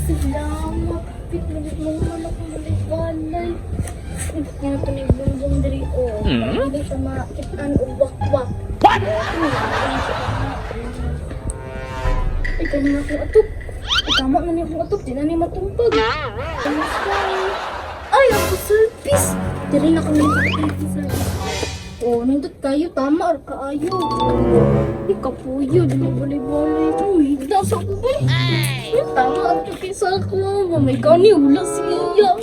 Salamat. Pit mo naman ako balay-balay. Kaya ito na yung bumbong diri o. Hindi siya makitaan o wak-wak. What? Ay, kanina akong atop. Ay, tama na niya akong atop. Di na niya matumpag. Ay, ako service. Diri na kami ng service. Oh, nindot kayo. Tama, ar kaayo. Ikapuyo, di na balay-balay. Ay, higdas ako ba? Ay, tama, ar kakisa ko. Mamay ka ni, wala siya.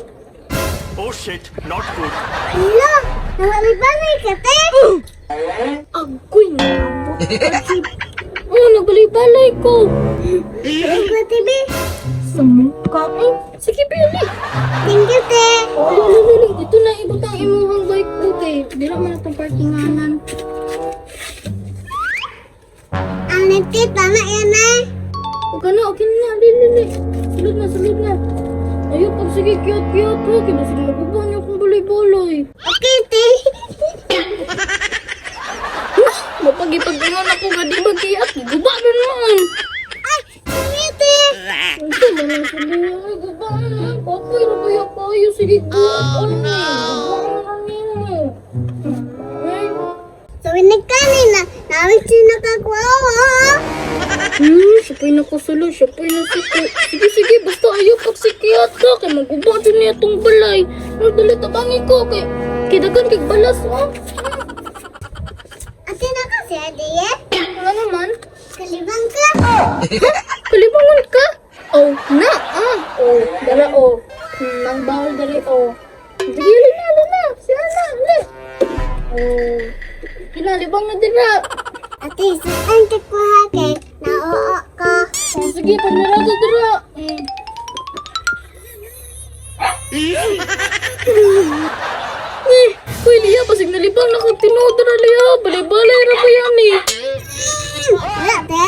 Oh shit, not good. Hala, nabalay-balay ka, te. Agoy na. Oh, nagbalay-balay ko. Ay ko, tibi. Sa mukha. Ay, sige, Billy. Thank you, te. Oh, lili. Dito na ibutang imuhang bike ko, te. Di naman itong parkinganan. Ang nagtit, tama yan, eh. Okay na. Lili. Sulod na. Ayun, pag sige, cute. Huwag na sige, nagubuhan niyo akong balay-balay. Okay, te. Mapag-ipag-ingon ako nga di mag-iat. Guba na naman. Ay, sige, te. Ito na lang sila. Guba na naman. Papoy, rabaya kayo. Sige, cute. Guba na niyo. Sabi nagkanina, nawit siya nakakwawa. Siya'y nakasalo. Siya'y nasuko. Sige, basta ayaw pagsikiat ka. Kaya maguba din niya itong balay. Nagdali tabangi ko. Kaya dagan kay balas, oh. Ate na kasi, Adeye. Ano naman? Kalibang ka. Kalibangan ka? Oh, na, oh, dara, oh. Nang bawal dali, oh. Sige, lina. Siya na, ulit. Oh, kinalibang na dira. Ate, saan ka ko hake? Nauo ko. Oh, sige, panarado dira. Uy, Lia, basig nalibang na kang tinodra, Lia. Balay-balay ra ba yan, eh? Wala, te.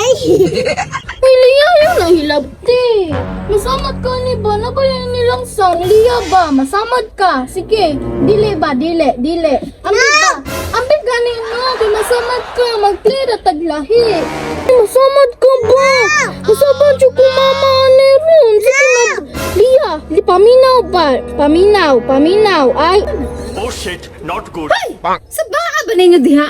Uy, Lia, yun ang hilabti. Masamad ka ni ba? Nabayan nilang sang. Lia ba? Masamad ka. Sige. Dili ba? Dili. Ambig ba? Ambig ka ni no. Kay masamad ka. Magtira taglahi. Masamad ka ba? Masamad yung kumama ni Ron. Sige na. Lia, paminaw ba? Paminaw. Ay. Oh shit, not good. Sa baka ba ninyo diha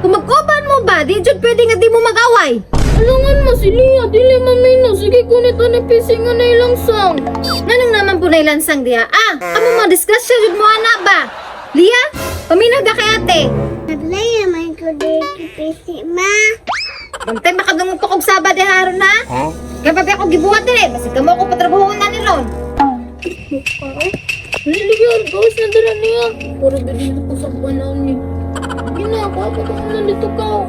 Kung magkoban mo ba, di dyan pwede nga di mo mag-away. Alangan mo si Lia. Dili mamina. Sige, kunit na pisingan na ilang sang. Nanong naman po na ilansang diha Amo mga disgrasya jud mo ana ba? Lia, paminaw da kay ate. Nablay naman ko dito, pisi, ma. Bantay makadungog ko kog saba di haron na. Kaya pa ako gibuhat dire, basig ka mo ako patrabahoon na ni Ron. Liligyan, gawas na dala niya. Puro bilhin ko sa banaw niya. Ginagawa ko kung nalito ka.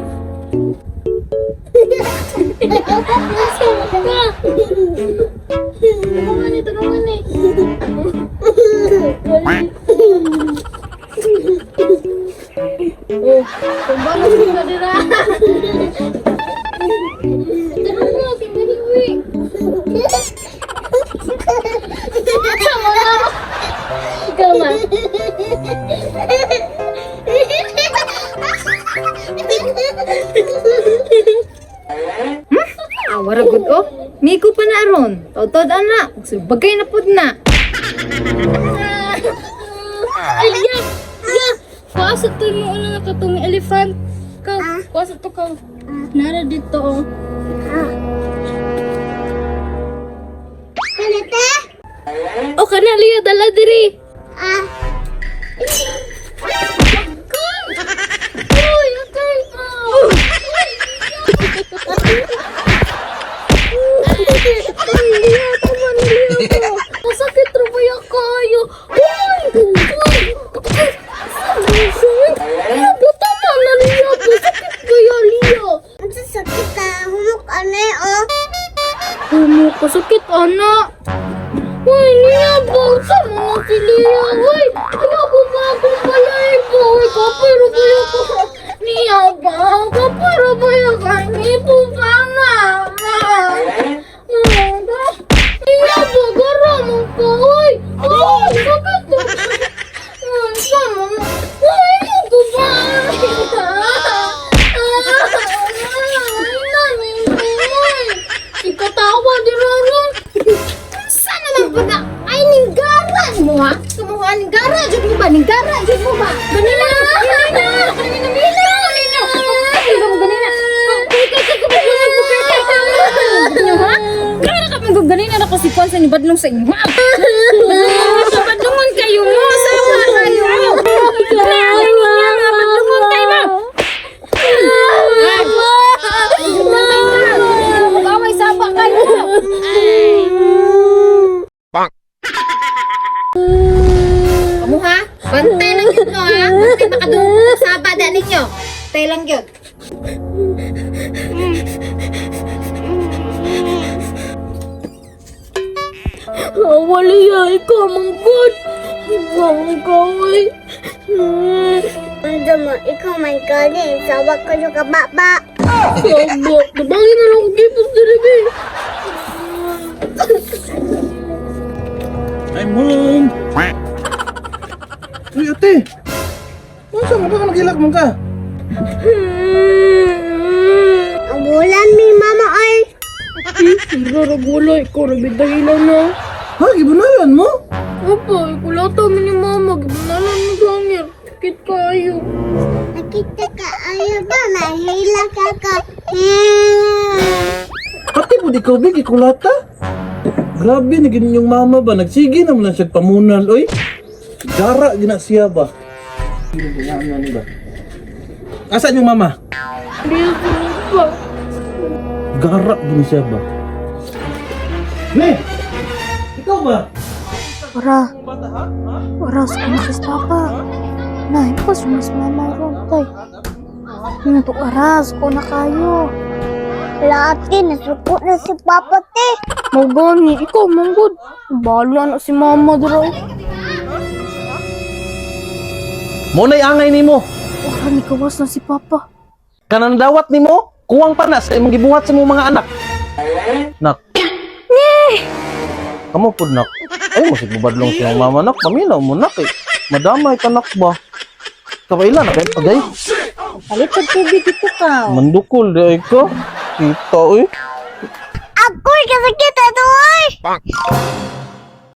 Nasama ka. Tulungan eh. Oh, kung ba nasa ka dira? Tulungan, kimaliwi. Sama na. Ikaw ba? Wara gud Miko pa na aron. Tawtod ana. Bagay na pud na. Ay, Lia! Kuasa to mo una na katong elephant. Kuasa to ka. Nara dito, oh. Kanita? O kana, Lia, dala diri. Uy, okay ka. Lia, tama na, Lia. Masakit rabaya kayo. Lia, buta pa na, Lia. Masakit kaya, Lia. Ang sasakit ka, humok anay, oh. Kasakit, anak. Uy, Lia, bangsa mo si Lia. Uy, ayoko ba akong balay po? Uy, kapiro ba ako? Lia ba? Kapiro ba ako? Hindi po ba na? Lia ba? Gara mo po. Uy, sakit po. Sama mo. Uy, ayoko ba? Ikatawa di rin. po na. Ay, ninggara mo ha? Kumuha, ninggara. Jud mo ba? Ninggara. Jud mo ba? Ganina. Ganina. Ganina. Ay, ganina. Ha? Kaya na kami ganina na kasi kwan sa nibadlong sa inyo. Ha? Badlungon kayo mo. Sama kayo. Grabe niya nga. Badlungon kayo mo. Mag-away saba kayo. Kamu ha? Bantay lang yun no ha? Bantay makadungog saba da ninyo. Bantay lang yun. Wali ya, ikaw manggod. Ikaw ang kaway. Ano mo, ikaw may galing. Sawag ko yung kababa. Sabo, nabagi na lang ako gipos sa ribi. I'm home! Uy, ate! Ano sa mukha ka nag-ilak mo ka? Ang bulan mi mama ay. Sira ragwala, ikaw rabidahilan na. Ha? Gibunalan mo? Apa, ikulata mi ni mama, gibanalan mo gangir. Sakit kayo. Nakita ka ayaw ba? Nahila ka ka. Pati po di ka ubig, ikulata? Grabe, naging yung mama ba? Nagsige naman lang siya pamunal, oy. Gara, gina siya ba? Ba? Asan yung mama? Hindi pa. Gara, gina siya ba? Ne! Ikaw ba? Ora, Bata, ha? Ha? ora sa kumakis papa. Nah, pas mas mama ron, tay. Ano to aras ko na kayo. Lati, nasuko na si Papa te. Magani, ikaw manggod. Bahala na si mama dra. Muna'y angay ni mo. Ora, ni kawas na si papa. Kanang dawat ni mo, kuwang panas sa imong gibuhat sa imong mga anak. Nak. Kamu po, nak. Ay, masig bubadlong siyang mama, nak. Paminaw mo, nak. Eh. Madamay ka, nak ba? Kapaila na kayo pagay. Palit sa tubig ito ka. Mandukol, di ay ka. Kita, eh. Ako'y kasakit ito ay.